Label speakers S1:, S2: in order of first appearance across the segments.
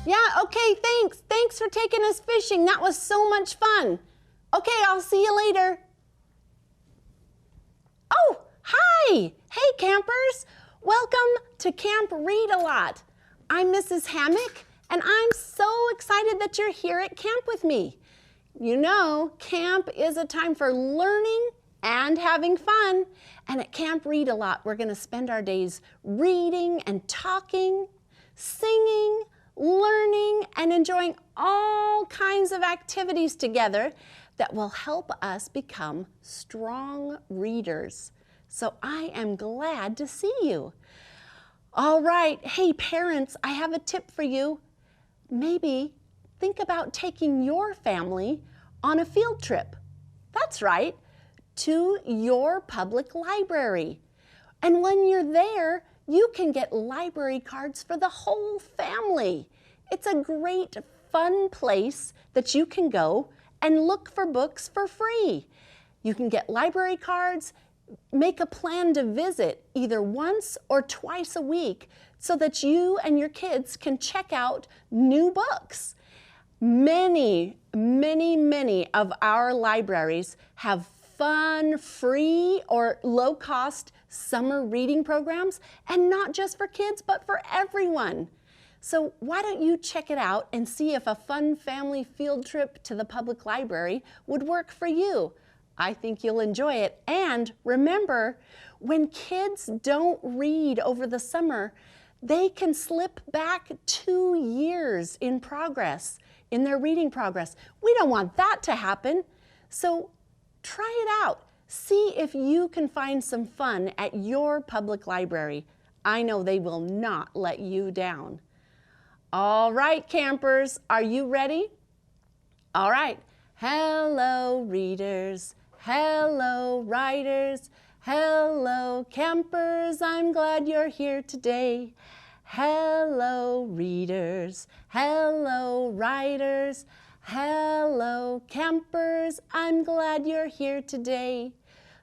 S1: Yeah, okay, thanks. Thanks for taking us fishing. That was so much fun. Okay, I'll see you later. Oh, hi. Hey, campers. Welcome to Camp Read a Lot. I'm Mrs. Hammock, and I'm so excited that you're here at camp with me. You know, camp is a time for learning and having fun. And at Camp Read a Lot, we're going to spend our days reading and talking, singing, learning, and enjoying all kinds of activities together that will help us become strong readers. So I am glad to see you. All right, hey parents, I have a tip for you. Maybe think about taking your family on a field trip. That's right, to your public library. And when you're there, you can get library cards for the whole family. It's a great, fun place that you can go and look for books for free. You can get library cards, make a plan to visit either once or twice a week so that you and your kids can check out new books. Many of our libraries have fun, free, or low-cost summer reading programs, and not just for kids, but for everyone. So why don't you check it out and see if a fun family field trip to the public library would work for you? I think you'll enjoy it. And remember, when kids don't read over the summer, they can slip back 2 years in progress, in their reading progress. We don't want that to happen. So try it out. See if you can find some fun at your public library. I know they will not let you down. All right, campers, are you ready? All right. Hello, readers. Hello, writers. Hello, campers. I'm glad you're here today. Hello, readers. Hello, writers. Hello, campers. I'm glad you're here today.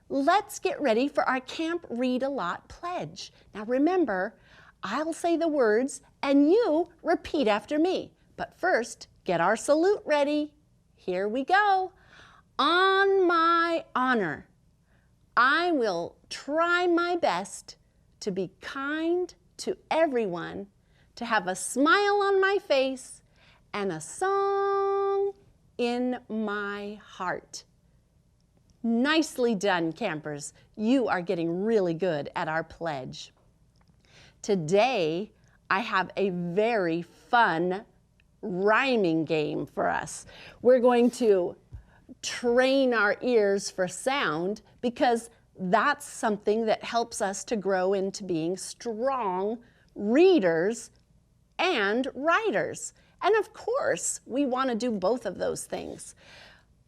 S1: Let's get ready for our Camp Read a Lot pledge. Now remember, I'll say the words and you repeat after me. But first, get our salute ready. Here we go. On my honor, I will try my best to be kind to everyone, to have a smile on my face, and a song in my heart. Nicely done, campers. You are getting really good at our pledge. Today, I have a very fun rhyming game for us. We're going to train our ears for sound because that's something that helps us to grow into being strong readers and writers. And of course, we want to do both of those things.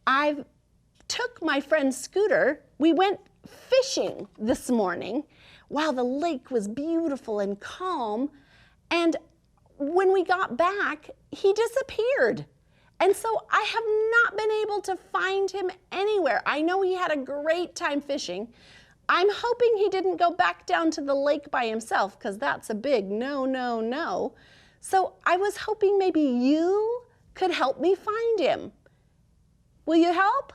S1: I took my friend Scooter. We went fishing this morning while the lake was beautiful and calm. And when we got back, he disappeared. And so I have not been able to find him anywhere. I know he had a great time fishing. I'm hoping he didn't go back down to the lake by himself because that's a big no, no, no. So I was hoping maybe you could help me find him. Will you help?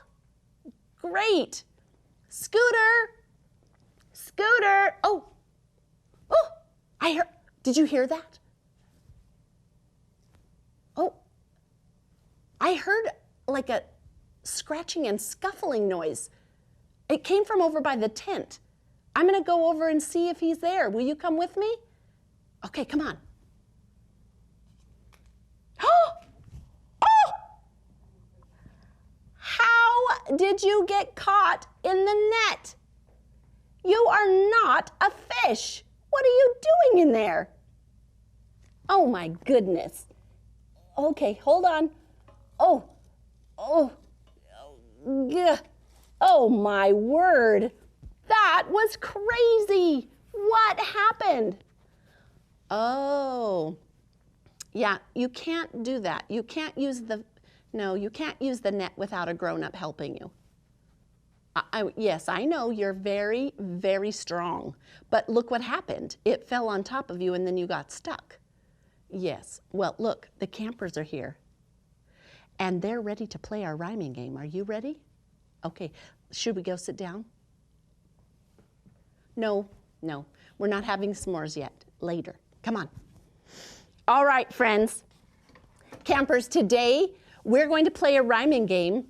S1: Great. Scooter, Scooter. Oh, I heard, did you hear that? Oh, I heard like a scratching and scuffling noise. It came from over by the tent. I'm gonna go over and see if he's there. Will you come with me? Okay, come on. How did you get caught in the net? You are not a fish. What are you doing in there? Oh my goodness. Okay, hold on. Oh my word. That was crazy. What happened? Oh, yeah, you can't do that. You can't use the net without a grown-up helping you. Yes, I know you're very, very strong, but look what happened. It fell on top of you and then you got stuck. Yes. Well, look, the campers are here. And they're ready to play our rhyming game. Are you ready? Okay. Should we go sit down? No. We're not having s'mores yet. Later. Come on. All right, friends. Campers, today we're going to play a rhyming game.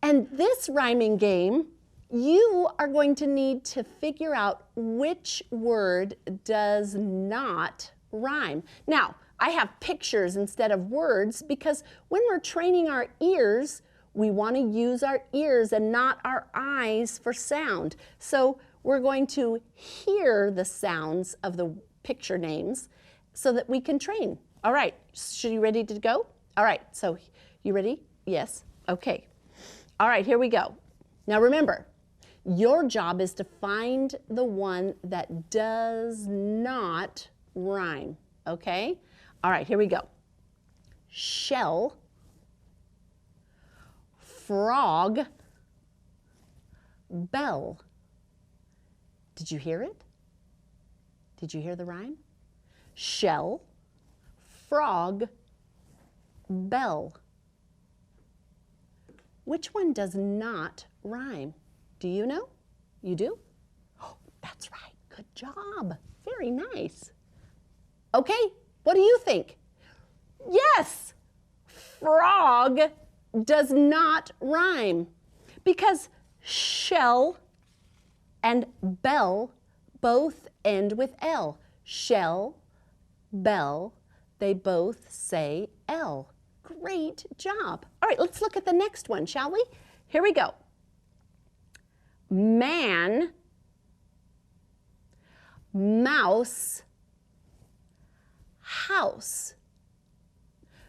S1: And this rhyming game, you are going to need to figure out which word does not rhyme. Now, I have pictures instead of words because when we're training our ears, we want to use our ears and not our eyes for sound. So we're going to hear the sounds of the picture names so that we can train. All right, so you ready to go? All right, so you ready? Yes, okay. All right, here we go. Now remember, your job is to find the one that does not rhyme, okay? All right, here we go. Shell, frog, bell. Did you hear it? Did you hear the rhyme? Shell, frog, bell. Which one does not rhyme? Do you know? You do? Oh, that's right. Good job. Very nice. Okay, what do you think? Yes, frog does not rhyme because shell and bell both end with L. Shell, bell, they both say L. Great job. All right, let's look at the next one, shall we? Here we go. Man, mouse, house.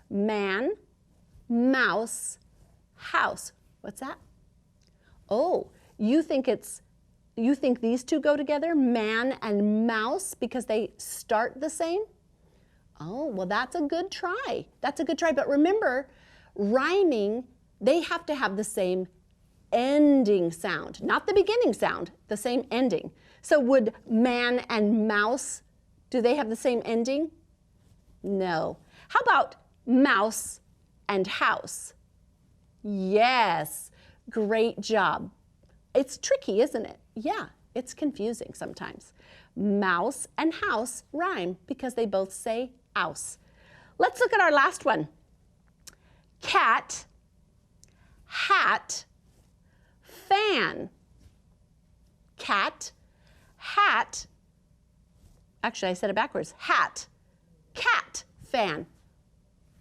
S1: Man, mouse, house. What's that? Oh, you think these two go together, man and mouse, because they start the same? Oh, well, that's a good try. That's a good try. But remember, rhyming, they have to have the same ending sound, not the beginning sound, the same ending. So would man and mouse, do they have the same ending? No. How about mouse and house? Yes, great job. It's tricky, isn't it? Yeah, it's confusing sometimes. Mouse and house rhyme because they both say ouse. Let's look at our last one. Cat, hat, fan. Cat, hat, actually I said it backwards, hat, cat, fan.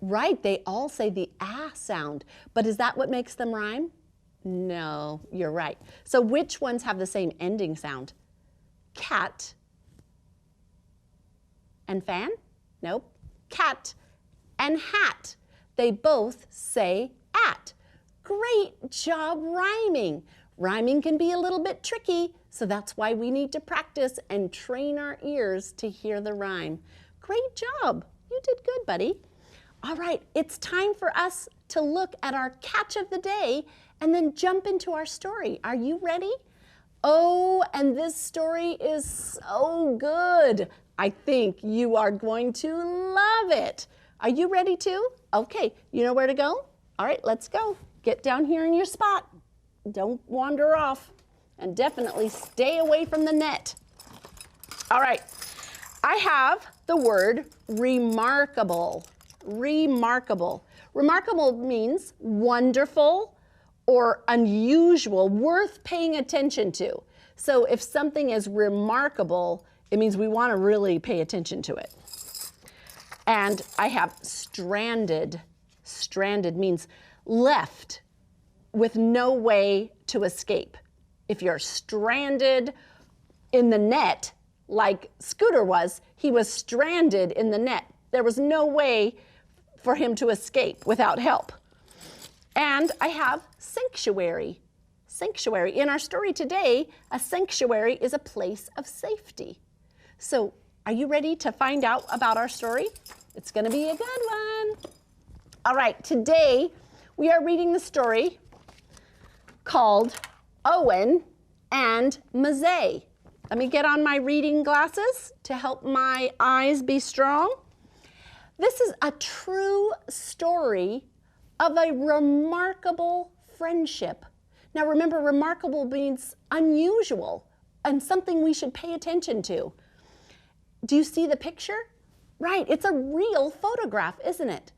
S1: Right, they all say the ah sound, but is that what makes them rhyme? No, you're right. So which ones have the same ending sound? Cat and fan? Nope. Cat and hat. They both say at. Great job rhyming. Rhyming can be a little bit tricky, so that's why we need to practice and train our ears to hear the rhyme. Great job. You did good, buddy. All right, it's time for us to look at our catch of the day and then jump into our story. Are you ready? Oh, and this story is so good. I think you are going to love it. Are you ready to? Okay, you know where to go? All right, let's go. Get down here in your spot. Don't wander off, and definitely stay away from the net. All right, I have the word remarkable. Remarkable. Remarkable means wonderful or unusual, worth paying attention to. So if something is remarkable, it means we want to really pay attention to it. And I have stranded. Stranded means left with no way to escape. If you're stranded in the net, like Scooter was, he was stranded in the net. There was no way for him to escape without help. And I have sanctuary. Sanctuary. In our story today, a sanctuary is a place of safety. So, are you ready to find out about our story? It's going to be a good one. All right, today we are reading the story called Owen and Mazay. Let me get on my reading glasses to help my eyes be strong. This is a true story of a remarkable friendship. Now remember, remarkable means unusual and something we should pay attention to. Do you see the picture? Right, it's a real photograph, isn't it?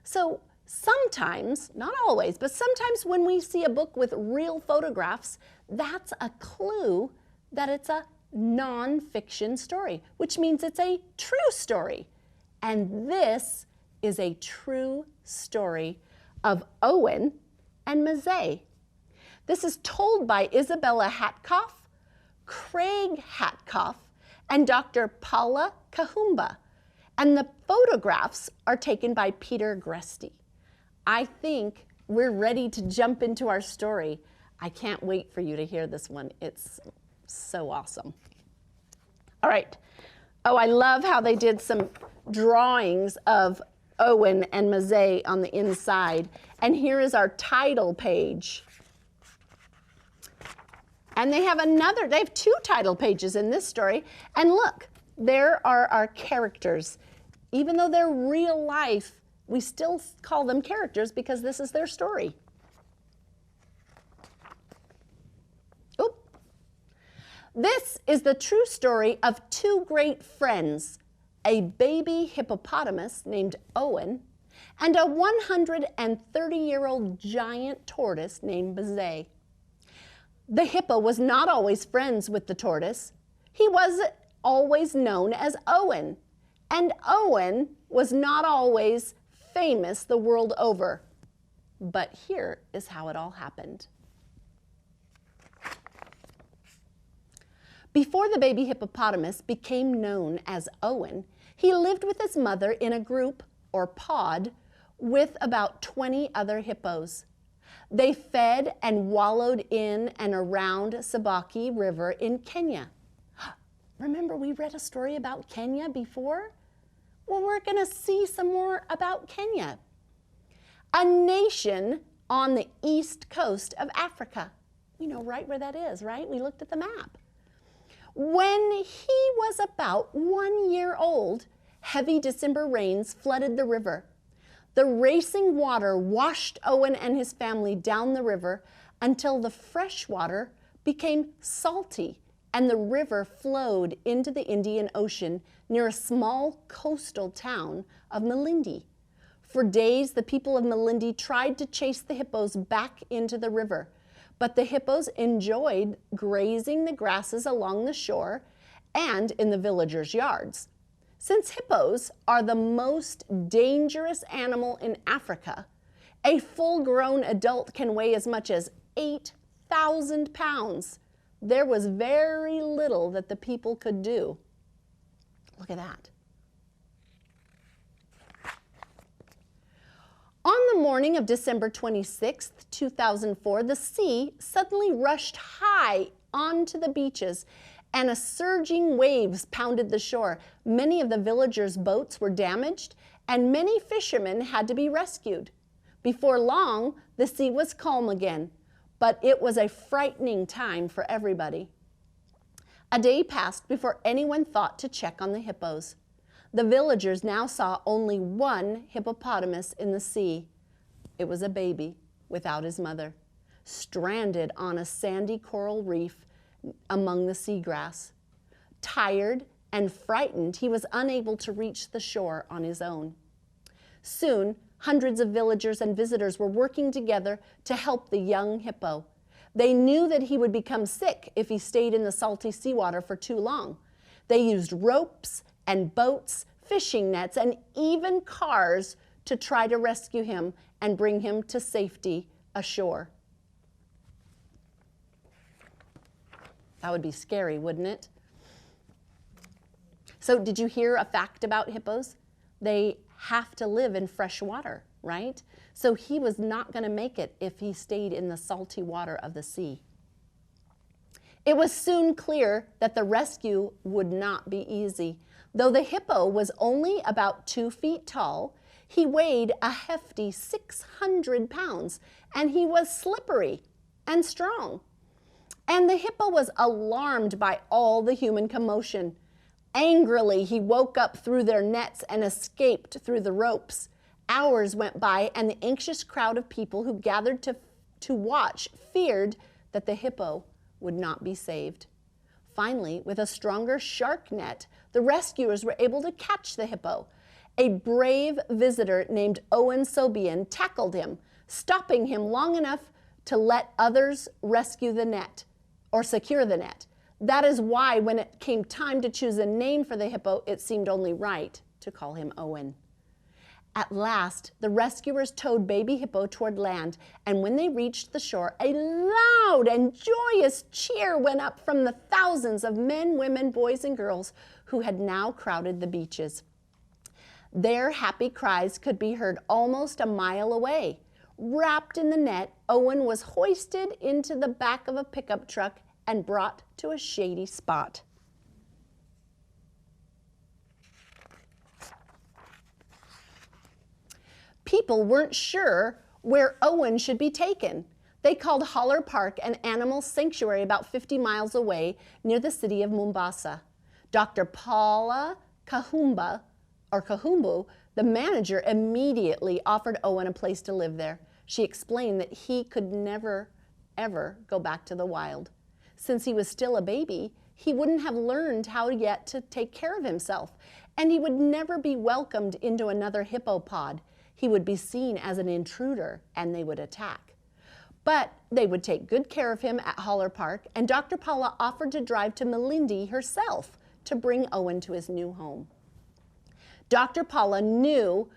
S1: So sometimes, not always, but sometimes when we see a book with real photographs, that's a clue that it's a non-fiction story, which means it's a true story. And this is a true story of Owen and Mazay. This is told by Isabella Hatkoff, Craig Hatkoff, and Dr. Paula Kahumba. And the photographs are taken by Peter Greste. I think we're ready to jump into our story. I can't wait for you to hear this one. It's so awesome. All right. Oh, I love how they did some drawings of Owen and Mazay on the inside. And here is our title page. And they have two title pages in this story. And look, there are our characters. Even though they're real life, we still call them characters because this is their story. Oop. This is the true story of two great friends, a baby hippopotamus named Owen and a 130-year-old giant tortoise named Mazay. The hippo was not always friends with the tortoise. He was always known as Owen, and Owen was not always famous the world over. But here is how it all happened. Before the baby hippopotamus became known as Owen, he lived with his mother in a group, or pod, with about 20 other hippos. They fed and wallowed in and around Sabaki River in Kenya. Remember, we read a story about Kenya before? Well, we're going to see some more about Kenya, a nation on the east coast of Africa. We know right where that is, right? We looked at the map. When he was about 1 year old, heavy December rains flooded the river. The racing water washed Owen and his family down the river until the fresh water became salty and the river flowed into the Indian Ocean near a small coastal town of Malindi. For days, the people of Malindi tried to chase the hippos back into the river, but the hippos enjoyed grazing the grasses along the shore and in the villagers' yards. Since hippos are the most dangerous animal in Africa, a full-grown adult can weigh as much as 8,000 pounds. There was very little that the people could do. Look at that. On the morning of December 26, 2004, the sea suddenly rushed high onto the beaches and a surging waves pounded the shore. Many of the villagers' boats were damaged and many fishermen had to be rescued. Before long, the sea was calm again, but it was a frightening time for everybody. A day passed before anyone thought to check on the hippos. The villagers now saw only one hippopotamus in the sea. It was a baby without his mother, stranded on a sandy coral reef among the seagrass. Tired and frightened, he was unable to reach the shore on his own. Soon, hundreds of villagers and visitors were working together to help the young hippo. They knew that he would become sick if he stayed in the salty seawater for too long. They used ropes and boats, fishing nets, and even cars to try to rescue him and bring him to safety ashore. That would be scary, wouldn't it? So did you hear a fact about hippos? They have to live in fresh water, right? So he was not going to make it if he stayed in the salty water of the sea. It was soon clear that the rescue would not be easy. Though the hippo was only about 2 feet tall, he weighed a hefty 600 pounds, and he was slippery and strong. And the hippo was alarmed by all the human commotion. Angrily, he woke up through their nets and escaped through the ropes. Hours went by, and the anxious crowd of people who gathered to watch feared that the hippo would not be saved. Finally, with a stronger shark net, the rescuers were able to catch the hippo. A brave visitor named Owen Sobian tackled him, stopping him long enough to let others rescue the net or secure the net. That is why when it came time to choose a name for the hippo, it seemed only right to call him Owen. At last, the rescuers towed baby hippo toward land, and when they reached the shore, a loud and joyous cheer went up from the thousands of men, women, boys, and girls who had now crowded the beaches. Their happy cries could be heard almost a mile away. Wrapped in the net, Owen was hoisted into the back of a pickup truck and brought to a shady spot. People weren't sure where Owen should be taken. They called Holler Park an animal sanctuary about 50 miles away near the city of Mombasa. Dr. Paula Kahumbu, the manager, immediately offered Owen a place to live there. She explained that he could never, ever go back to the wild. Since he was still a baby, he wouldn't have learned how yet to take care of himself, and he would never be welcomed into another hippo pod. He would be seen as an intruder, and they would attack. But they would take good care of him at Holler Park, and Dr. Paula offered to drive to Malindi herself to bring Owen to his new home. Dr. Paula knew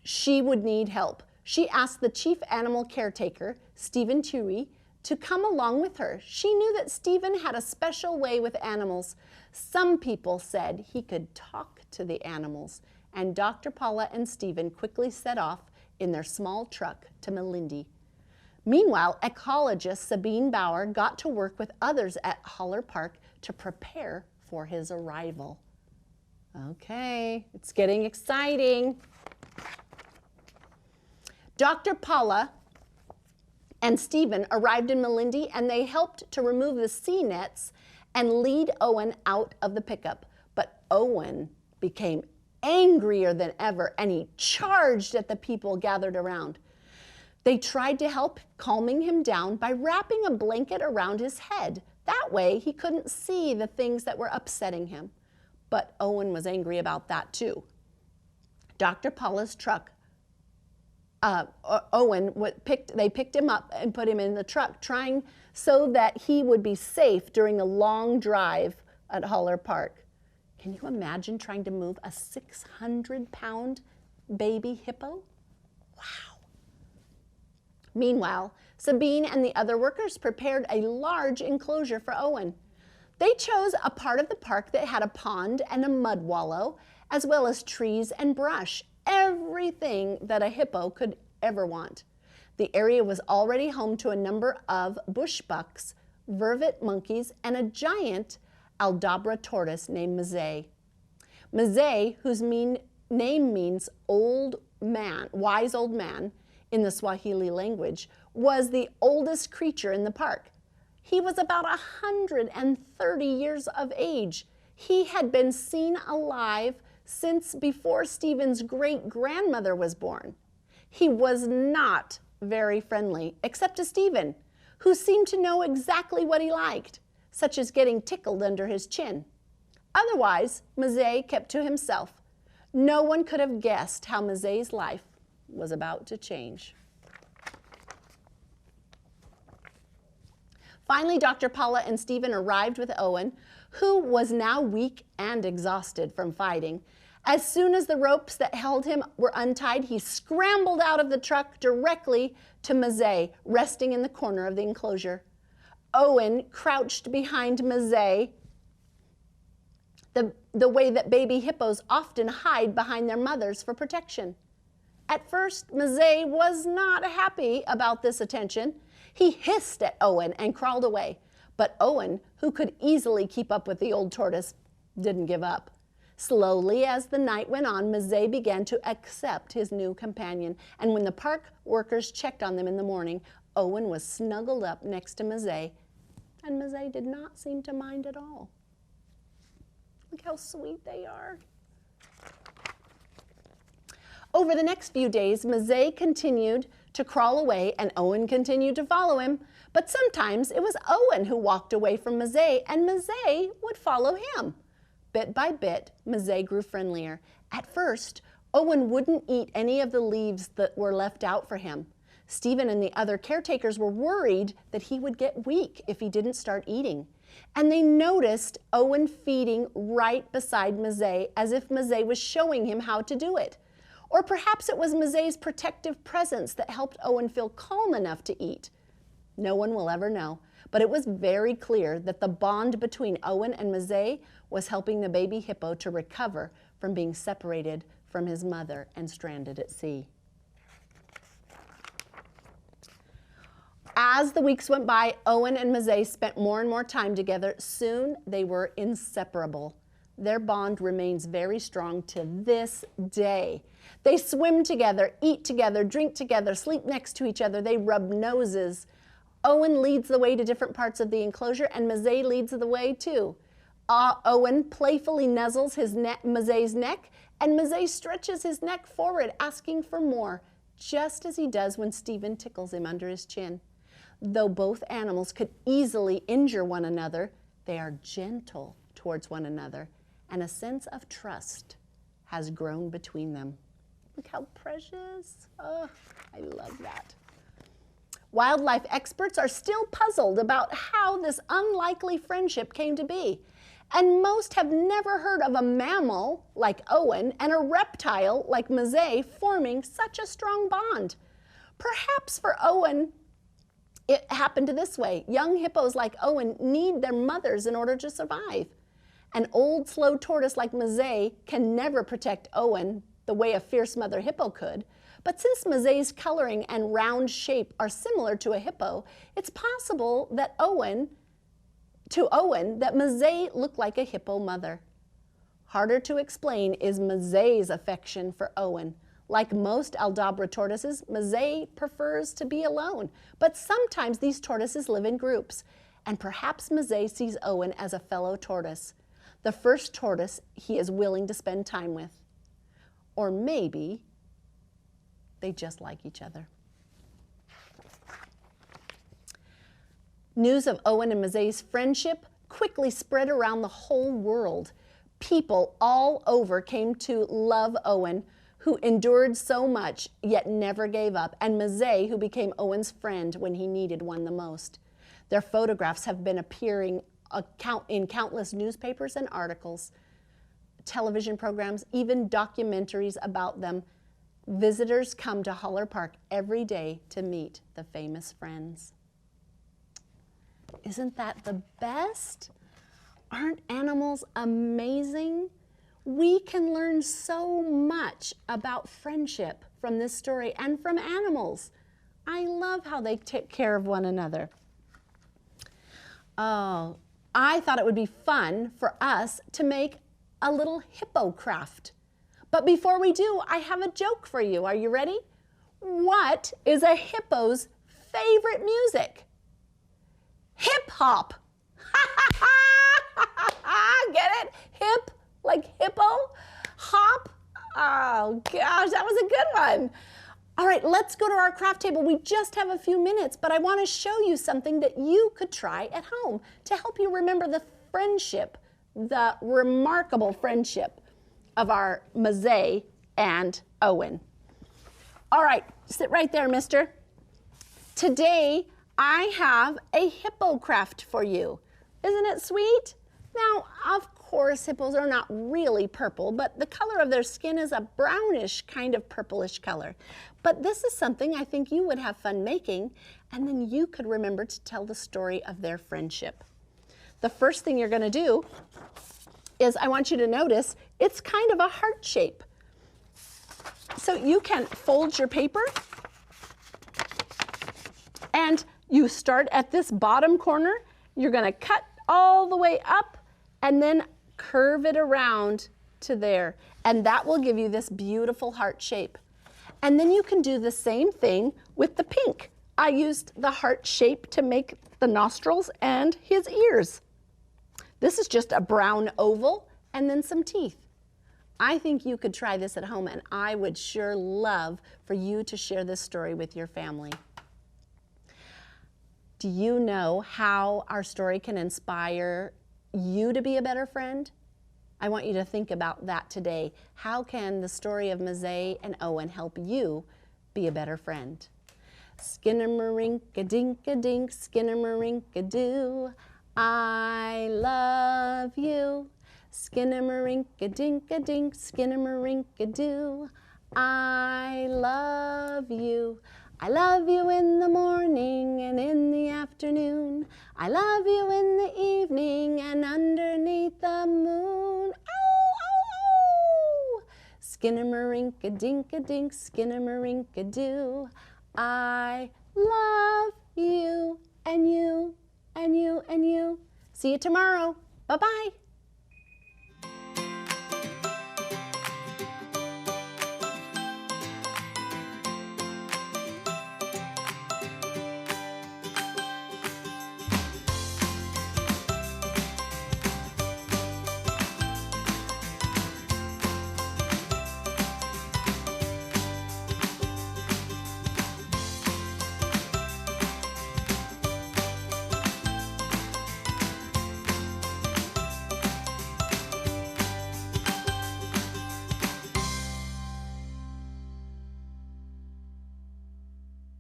S1: she would need help. She asked the chief animal caretaker, Stephen Tui, to come along with her. She knew that Stephen had a special way with animals. Some people said he could talk to the animals, and Dr. Paula and Stephen quickly set off in their small truck to Malindi. Meanwhile, ecologist Sabine Bauer got to work with others at Holler Park to prepare for his arrival. Okay, it's getting exciting. Dr. Paula and Stephen arrived in Malindi, and they helped to remove the sea nets and lead Owen out of the pickup. But Owen became angrier than ever, and he charged at the people gathered around. They tried to help, calming him down by wrapping a blanket around his head. That way, he couldn't see the things that were upsetting him. But Owen was angry about that too. Dr. Paula's truck, they picked him up and put him in the truck, trying so that he would be safe during a long drive at Holler Park. Can you imagine trying to move a 600-pound baby hippo? Wow. Meanwhile, Sabine and the other workers prepared a large enclosure for Owen. They chose a part of the park that had a pond and a mud wallow, as well as trees and brush, everything that a hippo could ever want. The area was already home to a number of bush bucks, vervet monkeys, and a giant Aldabra tortoise named Mzee. Mzee, whose name means old man, wise old man in the Swahili language, was the oldest creature in the park. He was about 130 years of age. He had been seen alive since before Stephen's great-grandmother was born. He was not very friendly, except to Stephen, who seemed to know exactly what he liked, such as getting tickled under his chin. Otherwise, Mzee kept to himself. No one could have guessed how Mzee's life was about to change. Finally, Dr. Paula and Stephen arrived with Owen, who was now weak and exhausted from fighting. As soon as the ropes that held him were untied, he scrambled out of the truck directly to Mzee, resting in the corner of the enclosure. Owen crouched behind Mzee, the way that baby hippos often hide behind their mothers for protection. At first, Mzee was not happy about this attention. He hissed at Owen and crawled away. But Owen, who could easily keep up with the old tortoise, didn't give up. Slowly, as the night went on, Mzee began to accept his new companion. And when the park workers checked on them in the morning, Owen was snuggled up next to Mzee, and Mzee did not seem to mind at all. Look how sweet they are. Over the next few days, Mazay continued to crawl away and Owen continued to follow him. But sometimes it was Owen who walked away from Mazay and Mazay would follow him. Bit by bit, Mazay grew friendlier. At first, Owen wouldn't eat any of the leaves that were left out for him. Stephen and the other caretakers were worried that he would get weak if he didn't start eating. And they noticed Owen feeding right beside Mazay as if Mazay was showing him how to do it. Or perhaps it was Mazay's protective presence that helped Owen feel calm enough to eat. No one will ever know, but it was very clear that the bond between Owen and Mazay was helping the baby hippo to recover from being separated from his mother and stranded at sea. As the weeks went by, Owen and Mazay spent more and more time together. Soon they were inseparable. Their bond remains very strong to this day. They swim together, eat together, drink together, sleep next to each other. They rub noses. Owen leads the way to different parts of the enclosure, and Mazay leads the way too. Owen playfully nuzzles Mazay's neck, and Mazay stretches his neck forward, asking for more, just as he does when Stephen tickles him under his chin. Though both animals could easily injure one another, they are gentle towards one another, and a sense of trust has grown between them. Look how precious. Oh, I love that. Wildlife experts are still puzzled about how this unlikely friendship came to be. And most have never heard of a mammal like Owen and a reptile like Mazay forming such a strong bond. Perhaps for Owen, it happened this way. Young hippos like Owen need their mothers in order to survive. An old, slow tortoise like Mazay can never protect Owen the way a fierce mother hippo could. But since Mazay's coloring and round shape are similar to a hippo, it's possible that that Mazay looked like a hippo mother. Harder to explain is Mazay's affection for Owen. Like most Aldabra tortoises, Mazay prefers to be alone, but sometimes these tortoises live in groups, and perhaps Mazay sees Owen as a fellow tortoise, the first tortoise he is willing to spend time with. Or maybe they just like each other. News of Owen and Mazay's friendship quickly spread around the whole world. People all over came to love Owen, who endured so much yet never gave up, and Mazay, who became Owen's friend when he needed one the most. Their photographs have been appearing in countless newspapers and articles, television programs, even documentaries about them. Visitors come to Holler Park every day to meet the famous friends. Isn't that the best? Aren't animals amazing? We can learn so much about friendship from this story and from animals. I love how they take care of one another. Oh, I thought it would be fun for us to make a little hippo craft. But before we do, I have a joke for you. Are you ready? What is a hippo's favorite music? Hip hop. Get it? Hip, like hippo? Hop? Oh gosh, that was a good one. All right, let's go to our craft table. We just have a few minutes, but I want to show you something that you could try at home to help you remember the friendship, the remarkable friendship of our Mazay and Owen. All right, sit right there, mister. Today, I have a hippo craft for you. Isn't it sweet? Now, of course, hippos are not really purple, but the color of their skin is a brownish kind of purplish color. But this is something I think you would have fun making, and then you could remember to tell the story of their friendship. The first thing you're gonna do is I want you to notice it's kind of a heart shape. So you can fold your paper and you start at this bottom corner. You're gonna cut all the way up and then curve it around to there. And that will give you this beautiful heart shape. And then you can do the same thing with the pink. I used the heart shape to make the nostrils and his ears. This is just a brown oval, and then some teeth. I think you could try this at home, and I would sure love for you to share this story with your family. Do you know how our story can inspire you to be a better friend? I want you to think about that today. How can the story of Mazay and Owen help you be a better friend? Skinnamarink-a-dink-a-dink, skinnamarink-a-doo, I love you. Skinnamarink-a-dink-a-dink, skinnamarink-a-doo, I love you. I love you in the morning and in the afternoon. I love you in the evening and underneath the moon. Ow, ow, ow! Skinnamarink-a-dink-a-dink, skinnamarink-a-doo, I love you and you and you and you. See you tomorrow. Bye-bye.